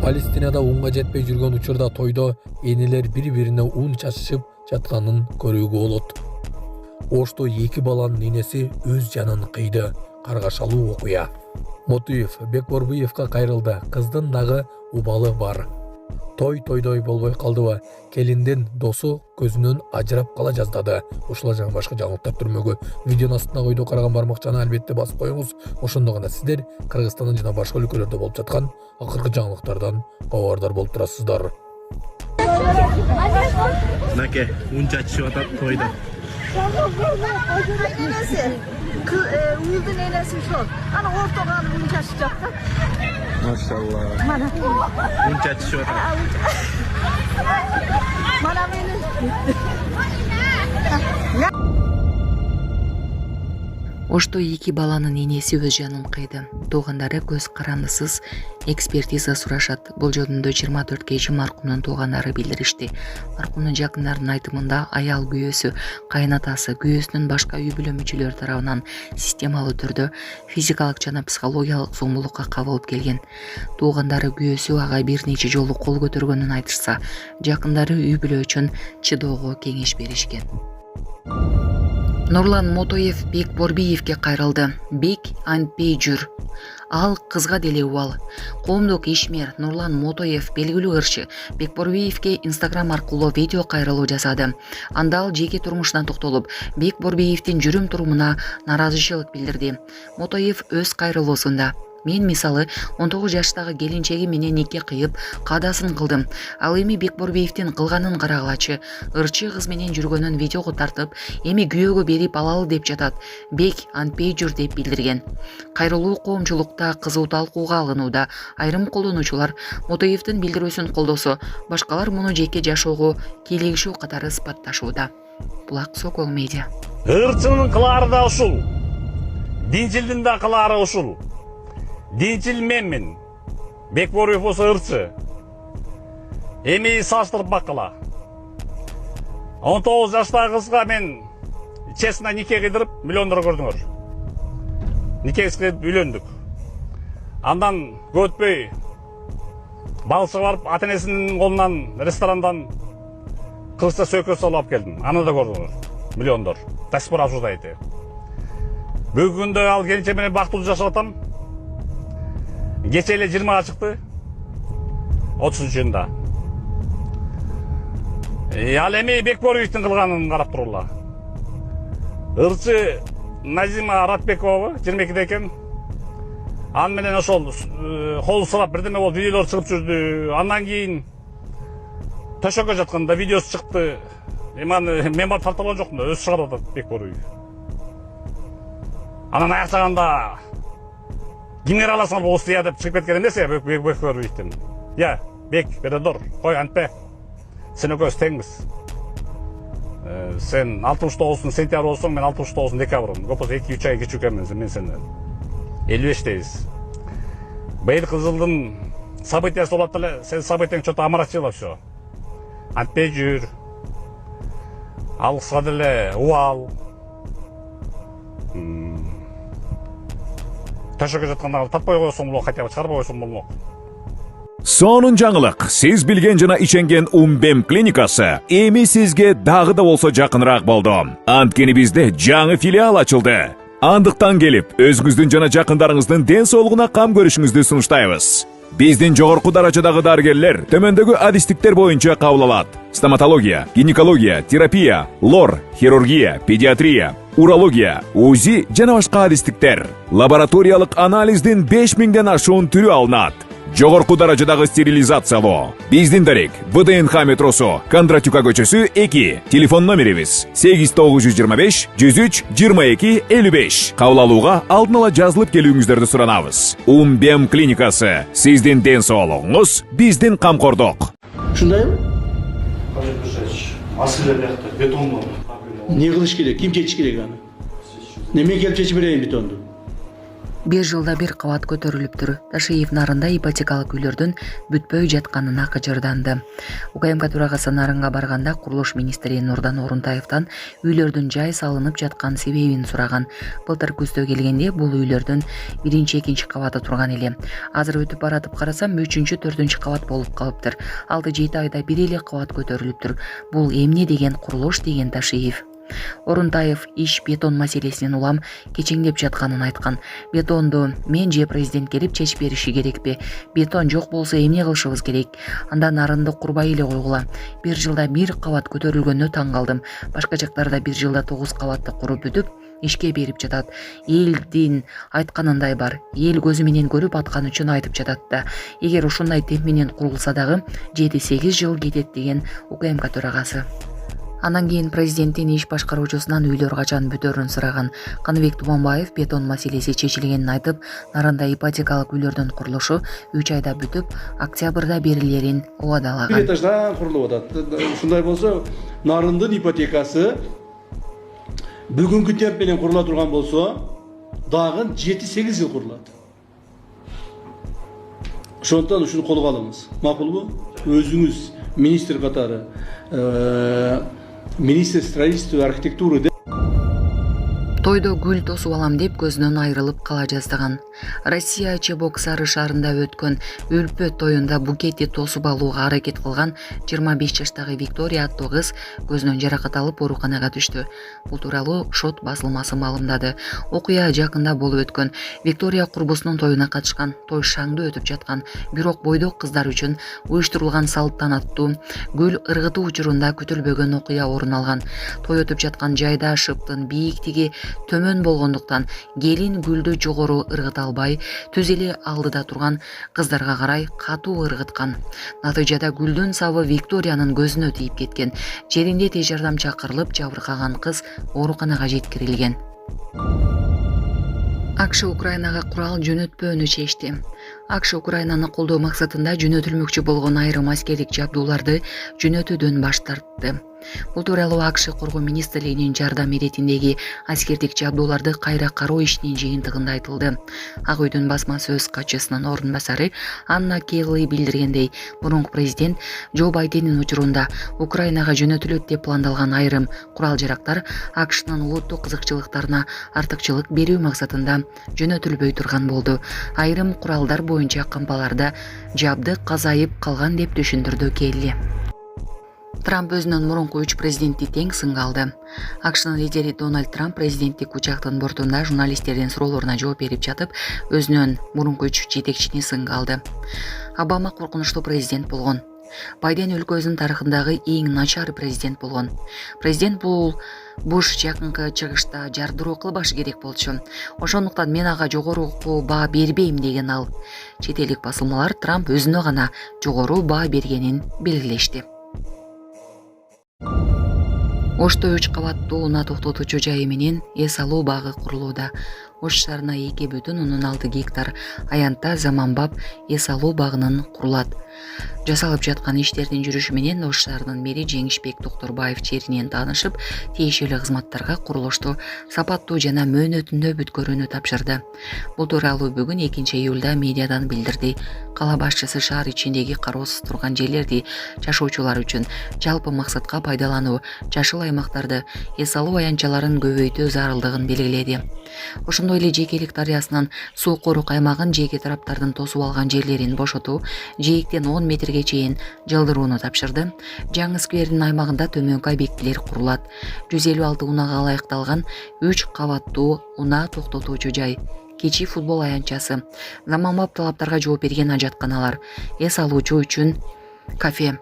Палестинада унга жетпей жүргөн учурда тойдо энелер бири-бирине ун чачышып жатканын көрүүгө болот. Ошто эки баланын энеси өз жанын кыйды. Каргашалуу окуя. Мотуев Бекборбиевка кайрылды. Кыздын дагы убалы бар. Той тойдой болбой калдыбы? Келиндин досу көзүнөн ажырап кала жаздады. Ушулар жана башка жаңылыктар түрмөгө видеонун астына койду караган бармакчаны албетте басып коюңуз. Ошондо гана сиздер Кыргызстандын жана башка өлкөлөрдө болуп жаткан акыркы жаңылыктардан кабардар болуп турасыздар. Наке, ун чачышып атат тойдо. Uğuldun eylesin çok. Ana ortadan un çaşacak. Maşallah. Bana. Un çachishib atat. Bana beni. Ошто эки баланын энеси өз жанын кыйды. Туугандары көз карандысыз экспертиза сурашат. Бул жөнүндө 24 маркумдун туугандары билдиришти. Маркумдун жакындарынын айтымында аял күйөөсү, кайнатасы, күйөөсүнүн башка үй бүлө мүчөлөрү тарабынан системалуу түрдө физикалык жана психологиялык зомбулукка кабылып келген. Туугандары күйөөсү ага бир нече жолу кол көтөргөнүн айтышса, жакындары үй бүлө үчүн чыдоого кеңеш беришкен. Нурлан Мотоев Бекборбиевке кайрылды. Бек антпей жүр. Ал кызга деле убал. Коомдук ишмер Нурлан Мотоев белгилүү ырчы Бекборбиевке Инстаграм аркылуу видео кайрылуу жасады. Анда ал жеке турмушунан токтолуп, Бекборбиевдин жүрүм турумуна нааразычылык билдирди. Мотоев өз кайрылуусунда: "Мен мисалы 19 жаштагы келинчеги менен нике кыйып, каадасын кылдым. Ал эми Бекборбиевдин кылганын карагылачы. Ырчы кыз менен жүргөнүн видеого тартып, эми күйөөгө берип алалы деп жатат. Бек антпей жүр" деп билдирген. Кайрылуу коомчулукта кызуу талкууга алынууда. Айрым колдонуучулар Мотоевдин билдирүүсүн колдосо, башкалар муну жеке жашоого келишүү катары сыпатташууда. Булак Сокол медиа. Ырчынын кылаары да ушул. Динчилдин да кылаары ушул. Динчил менмин. Бекборбиев болсо ырчы. Эми салыштырып баккыла. 19 жаштагы кызга мен честно нике кыйдырып миллиондор көрдүңөр. Нике кыйдырып үйлөндүк. Андан көп өтпөй балчыга барып ата-энесинин колунан ресторандан кызча сөйкө салып алып келдим. Аны да көрдүңөр. Миллиондор. До сих пор обсуждайте. Бүгүнкү күндө ал келинче менен бактылуу жашап атам. Geçe ile 20'a çıktı. 30'unda. Alemi Bekborбиевдин kılganын karap dururlar. Irçı Nazima Ratbekova 22'de eken. An menen ошол kol sırap birdeme bol videolar çıkıp жүрдü. Andan keyin töşökө жатканда videosu çıktı. Men barıp tartılgan жокмун, өзү чыгарып атат Bekборбиев. Анан аяк жагында Кимге аласың бұл ұстия деп шығып кеткен емес я Бекборбиевден. Я, Бек, бедадор, қой антпе. Сен өкөз теңбіз. Сен 69 сентябрь болсың, мен 69 декабрым. Көпіз 2-3 ай кечүүкенмін мен сенден. 55-тейіз. Бейдіқі жылдың событиясы олады деле, сен событияң чөтө амарачылы все. Антпе жүр. Алғысқа деле уал. Төшөкө жатканда таппай койсоң болмок, хотя бы чыгарбай койсоң болмок. Сонун жаңылык. Сиз билген жана ишенген Умбем клиникасы эми сизге дагы да болсо жакыныраак болду. Анткени бизде жаңы филиал ачылды. Андыктан келип, өзүңүздүн жана жакындарыңыздын ден соолугуна кам көрүшүңүздү сунуштайбыз. Биздин жогорку даражадагы дарыгерлер төмөндөгү адистиктер боюнча кабыл алат. Стоматология, гинекология, терапия, лор, хирургия, педиатрия, урология, УЗИ жана башка адистиктер. Лабораториялык анализдин 5000ден ашуун түрү алынат. Жогорку даражадагы стерилизациялоо. Биздин дарек ВДНХ метросу, Кондратюка көчөсү 2. Телефон номерибиз 8925 103 22 55. Кабыл алууга алдын ала жазылып келүүңүздөрдү суранабыз. Умбем клиникасы. Сиздин ден соолугуңуз, биздин камкордук. Ушундайбы? Асыл эле бетонду. Не кылыш керек? Ким чечиш керек аны? Неме келип чечип берейин бетонду? 1 жылда 1 кабат көтөрүлүптүр. Ташиев нарында ипотекалык үйлөрдүн бүтпөй жатканына кыжырданды. УКМК төрагасы нарынга барганда курулуш министри Нурдан Орунтаевтан үйлөрдүн жай салынып жаткан себебин сураган. Былтыр күздө келгенде бул үйлөрдүн 1-2 кабаты турган эле. Азыр өтүп баратып карасам 3-4 кабат болуп калыптыр. 6-7 айда бир эле кабат көтөрүлүптүр. Бул эмне деген курулуш деген Ташиев. Орунтаев иш бетон маселесинин улам кечеңдеп жатканын айткан. Бетонду мен же президент келип чечип бериши керекпи? Бетон жок болсо эмне кылышыбыз керек? Анда нарынды курбай эле койгула. 1 жылда 1 кабат көтөрүлгөнүнө таң калдым. Башка жактарда 1 жылда 9 кабатты куруп бүтүп ишке берип жатат. Элдин айтканындай бар. Эл көзү менен көрүп аткан үчүн айтып жатат да. Эгер ушундай темп менен курулса дагы 7-8 жыл кетет деген УКМК төрагасы. Андан кийин президенттин иш башкаруучусунан үйлөр качан бүтөрүн сураган. Каныбек Туманбаев бетон маселеси чечилгенин айтып, нарында ипотекалык үйлөрдүн курулушу 3 айда бүтүп, октябрда берилерин убадалаган. Бир этаждан курулуп атат. Ушундай болсо, нарындын ипотекасы бүгүнкү темп менен курула турган болсо, дагы 7-8 жыл курулат. Ошондон ушуну колго алыңыз. Макулбу? Өзүңүз министр катары министр строительства и архитектуры Тойдо гүл тосуп алам деп көзүнөн айрылып кала жаздаган. Россия Чебок Сары шаарында өткөн өлпө тоюнда букетти тосуп алууга аракет кылган 25 жаштагы Виктория аттуу кыз көзүнөн жаракат алып ооруканага түштү. Бул тууралуу Шот басылмасы маалымдады. Окуя жакында болуп өткөн. Виктория курбусунун тоюна катышкан. Той шаңдуу өтүп жаткан. Бирок бойдок кыздар үчүн уюштурулган салтанаттуу гүл ыргытуу учурунда күтүлбөгөн окуя орун алган. Той өтүп жаткан жайда шыптын бийиктиги төмөн болгондуктан келин гүлдү жогору ыргыта албай, түз эле алдыда турган кыздарга карай катуу ыргыткан. Натыйжада гүлдүн сабы Викториянын көзүнө тийип кеткен. Жеринде тез жардам чакырылып, жабыркаган кыз ооруканага жеткирилген. АКШ Украинага курал жөнөтпөөнү чечти. АКШ Украинаны колдоо максатында жөнөтүлмөкчү болгон айрым аскерлик жабдууларды жөнөтүүдөн баш тартты. Бул тууралуу АКШ Коргоо министрлигинин жардам иретиндеги аскердик жабдууларды кайра кароо ишинин жыйынтыгында айтылды. Ак үйдүн басма сөз катчысынын орун басары Анна Келли билдиргендей, мурунку президент Джо Байдендин учурунда Украинага жөнөтүлөт деп пландалган айрым курал-жарактар АКШнын улуттук кызыкчылыктарына артыкчылык берүү максатында жөнөтүлбөй турган болду. Айрым куралдар боюнча кампаларда жабдык казайып калган деп түшүндүрдү Келли. Трамп өзүнүн мурунку 3 президентти тең сынга алды. АКШнын лидери Дональд Трамп президенттик учактын бортунда журналисттердин суроолоруна жооп берип жатып, өзүнүн мурунку 3 жетекчини сынга алды. Обама коркунучтуу президент болгон. Байден өлкөбүздүн тарыхындагы эң начар президент болгон. Президент бул Буш жакынкы чыгышта жардыроо кылбашы керек болчу. Ошондуктан мен ага жогору баа бербейм деген ал. Чет элдик басылмалар Трамп өзүнө гана жогору баа бергенин белгилешти. Ошто 3 кабаттуу унаа токтотуучу жайы менен эс алуу багы курулууда. Ош шаарына 2,6 гектар аянтта заманбап эс алуу багынын курулат. Жасалып жаткан иштердин жүрүшү менен Ош шаарынын мэри Жеңишбек Токторбаев черинен таанышып, тиешелүү кызматтарга курулушту сапаттуу жана мөөнөтүндө бүткөрүүнү тапшырды. Бул тууралуу бүгүн 2 июлда медиадан билдирди. Кала башчысы шаар ичиндеги кароосуз турган жерлерди жашоочулар үчүн жалпы максатка пайдалануу, жашыл аймактарды эс алуу аянтчаларын көбөйтүү зарылдыгын белгиледи. Ошондой эле жекелик дарыясынын суу корук аймагын жеке тараптардын тосуп алган жерлерин бошотуу, жээктен 10 метрге чейин жылдырууну тапшырды. Жаңы сквердин аймагында төмөнкү объектилер курулат. 156 унаага ылайыкталган 3 кабаттуу унаа токтотуучу жай, кечи футбол аянтчасы, заманбап талаптарга жооп берген ажатканалар, эс алуучу үчүн кафе,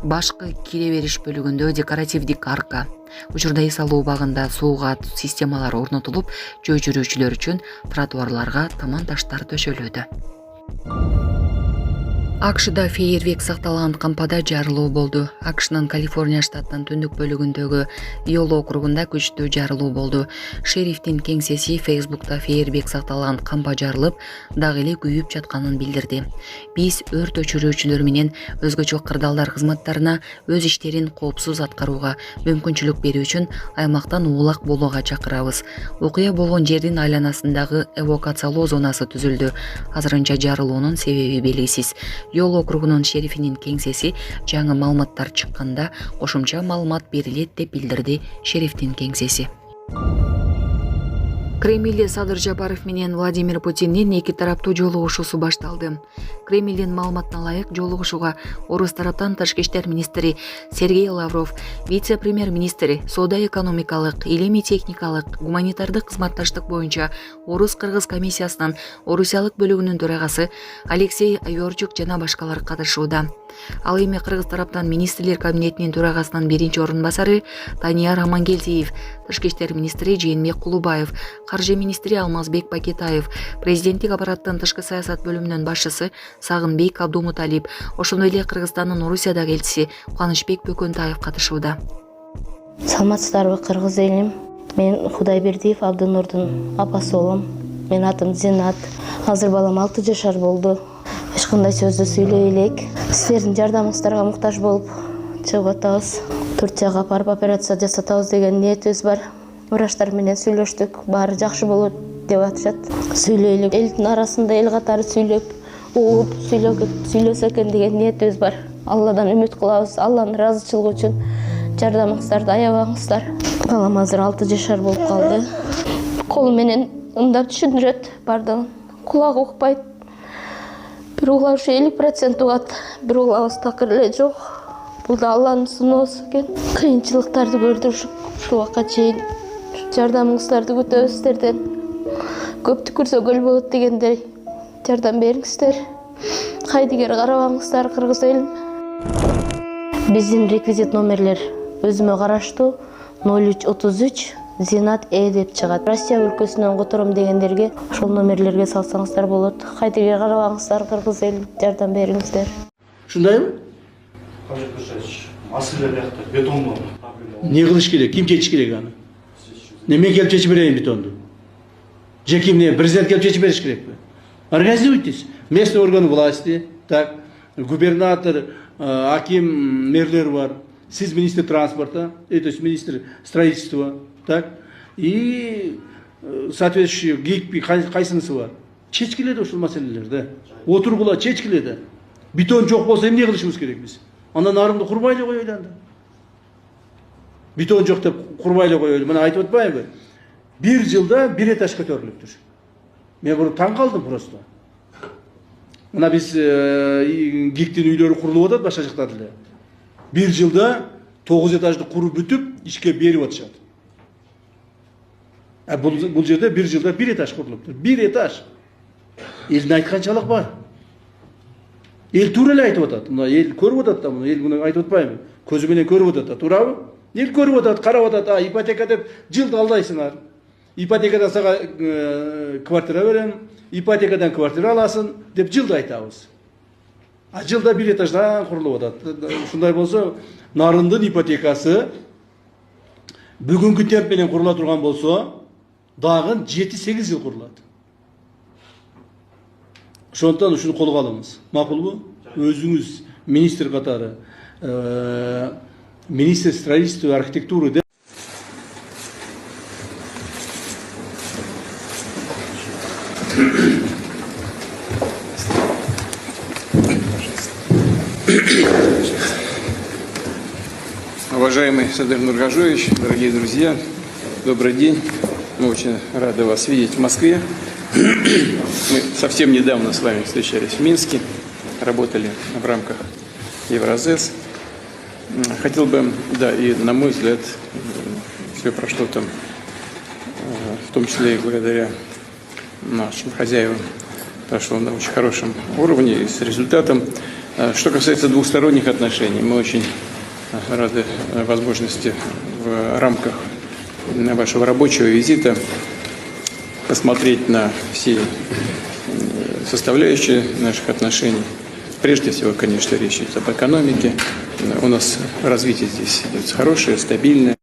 башкы кире бериш бөлүгүндө декоративдик арка. Учурда эс алуу багында сууга системалар орнотулуп, жөө жүрүүчүлөр үчүн тротуарларга таман таштар төшөлүүдө. акшда фейерверк сакталган кампада жарылуу болду. акшнын Калифорния штатынын түндүк бөлүгүндөгү Йол округунда күчтүү жарылуу болду. Шерифтин кеңсеси Facebook'та фейерверк сакталган кампа жарылып, дагы эле күйүп жатканын билдирди. Биз өрт өчүрүүчүлөр менен өзгөчө кырдаалдар кызматтарына өз иштерин коопсуз аткарууга мүмкүнчүлүк берүү үчүн аймактан уулак болууга чакырабыз. Окуя болгон жердин айланасындагы эвакуациялоо зонасы түзүлдү. Азырынча жарылуунун себеби белгисиз. Йол округунун шерифинин кеңсеси жаңы маалыматтар чыкканда кошумча маалымат берилет деп билдирди шерифтин кеңсеси. Кремльде Садыр Жапаров менен Владимир Путиндин эки тараптуу жолугушуусу башталды. Кремльдин маалыматына ылайык жолугушууга орус тараптан тышкы иштер министри Сергей Лавров, вице-премьер-министр соода-экономикалык, илимий-техникалык, гуманитардык кызматташтык боюнча орус-кыргыз комиссиясынын орусиялык бөлүгүнүн төрагасы Алексей Айорчук жана башкалар катышууда. Ал эми кыргыз тараптан министрлер кабинетинин төрагасынын биринчи орун басары Танияр Амангелдиев, тышкы иштер министри Жээнбек Кулубаев, каржы министри Алмазбек Пакетаев, президенттик аппараттын тышкы саясат бөлүмүнүн башчысы Сагынбек Абдумуталип, ошондой эле Кыргызстандын Орусиядагы элчиси Кубанычбек Бөкөнтаев катышууда. Саламатсыздарбы кыргыз элим? Мен Кудайбердиев Абдынурдун апасы болом. Мен атым Зинат. Азыр балам 6 жашар болду. Эч кандай сөздү сүйлөй элек. Силердин жардамыңыздарга муктаж болуп чыгып атабыз. Турцияга барып операция жасатабыз деген ниетибиз бар. Врачтар менен сүйлөштүк. Баары жакшы болот деп атышат. Сүйлөй элек. Элдин арасында эл катары сүйлөп, угуп сүйлөсө экен деген ниетибиз бар. Алладан үмүт кылабыз. Алланын ыраазычылыгы үчүн жардамыңыздарды аябаңыздар. Балам азыр 6 жашар болуп калды. Колу менен ымдап түшүндүрөт бардыгын. Кулагы укпайт. Бир угла ушу 50% угат, бир углабыз такыр эле жок. Бул да Алланын сыноосу экен. Кыйынчылыктарды көрдүк ушул убакка чейин. Жардамыңыздарды күтөбүз сиздерден. Көптү көрсө көл болот дегендей жардам бериңиздер. Кайдыгер карабаңыздар кыргыз элим. Биздин реквизит номерлер өзүмө караштуу 0333 Зинат деп чыгат. Россия өлкөсүнөн котором дегендерге ошол номерлерге салсаңыздар болот. Кайдыгер карабаңыздар кыргыз элим, жардам бериңиздер. Ушундайбы? Маселе биякта бетон бар. Не кылыш керек? Ким чечиш керек аны? Мен келип чечип берейин бетонду. Же ким президент келип чечип бериш керекпи? Организуйтесь. Местный органы власти, так, губернатор, аким, мэрлер бар. Сиз министр транспорта, то есть министр строительства, так, и соответствующий ГИКПи кайсынысы бар. Чечкиледи ушул маселелерди. Отургула чечкиледи. Бетон жок болсо эмне кылышыбыз керек биз? Андан нарымды курбай эле коелу анда. Бетон жок деп курбай эле коелу. Мына айтып атпаймынбы? Бир жылда бир этаж көтөрүлүптүр. Мен буну таң калдым просто. Мына биз ГИКтин үйлөрү курулуп атат башка жактарда эле. Бир жылда 9 этажды куруп бүтүп, ишке берип атышат. Бул жерде бир жылда бир этаж курулуптур. Бир этаж. Элдин айтканчалык бар. Эл туура эле айтып атат. Мына эл көрүп атат да, муну эл муну айтып атпаймынбы? Көзү менен көрүп атат, туурабы? Эл көрүп атат, карап атат, ипотека деп жылды алдайсыңар. Ипотекадан сага квартира берем, ипотекадан квартира аласың деп жылды айтабыз. А жылда бир этаждан курулуп атат. Ушундай болсо, Нарындын ипотекасы бүгүнкү темп менен курула турган болсо, дагы 7-8 жыл курулат. Ошондон ушуну колго алабыз. Макулбу? Өзүңүз министр катары, министр строительства и архитектуры деп Уважаемый Садыр Нургажоевич, дорогие друзья, добрый день. Мы очень рады вас видеть в Москве. Мы совсем недавно с вами встречались в Минске, работали в рамках Евразес. Хотел бы, да, и на мой взгляд, все прошло там, в том числе и благодаря нашим хозяевам, прошло на очень хорошем уровне и с результатом. Что касается двусторонних отношений, мы очень рады возможности в рамках вашего рабочего визита посмотреть на все составляющие наших отношений. Прежде всего, конечно, речь идет об экономике. У нас развитие здесь идет хорошее, стабильное.